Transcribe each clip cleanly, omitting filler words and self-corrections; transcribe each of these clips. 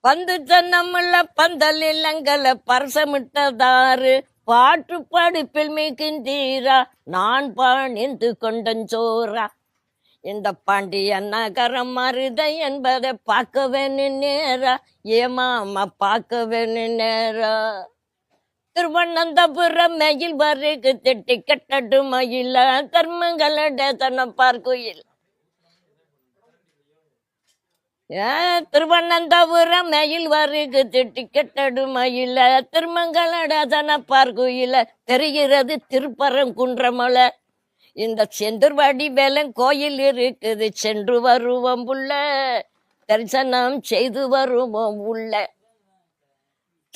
பந்து நம்மள பந்தல் இல்லங்கள பரசமிட்டதாரு பாட்டு படிப்பில் மிகுந்தீரா நான் பணிந்து கொண்டஞ்சோரா. இந்த பாண்டிய நகரம் மருதை என்பதை பார்க்க வேணும் நேரா, ஏமாமா பார்க்க வேணும் நேரா. திருவண்ணந்தபுரம் மயில் வரைக்கு திட்டி கட்டடு மயில தர்மங்கள பார்க்கோயில். திருவண்ணந்தபுரம் மயில் வரைக்கு திட்டி கட்டடு மயில திருமங்கள பார்க்கோயில தெரிகிறது திருப்பரங்குன்றமலை. இந்த செந்தூர்வாடி வேலன் கோயில் இருக்குது, சென்று வருவோம் உள்ள, தரிசனம் செய்து வருவோம் உள்ள.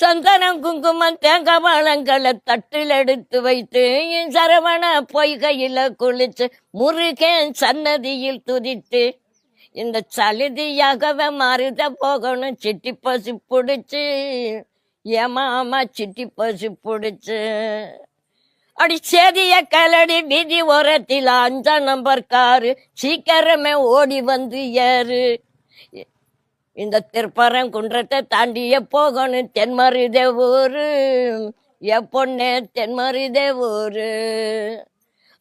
சந்தனம் குங்குமம் தேங்காய் பழங்களை தட்டில் எடுத்து வைத்து சரவண பொய்கையில குளிச்சு முருகன் சன்னதியில் துதித்து இந்த சலுதியாகவே மாறுத போகணும். சிட்டி பசு பிடிச்சு ஏமாமா சிட்டி பசு பிடிச்சு அடி சேதிய கலடி வீதி ஓரத்தில் 5ஆம் நம்பர் காரு சீக்கிரமே ஓடி வந்து ஏறு. இந்த திருப்பரங்குன்றத்தை தாண்டிய போகணும் தென்மருதே ஊரு, எப்பொன்னே தென்மருதே ஊரு.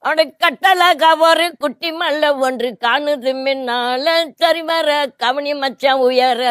அவனை கட்டழகா ஒரு குட்டி மல்ல ஒன்று காணுது மின்னால, சரி வர கவனி மச்சான் உயர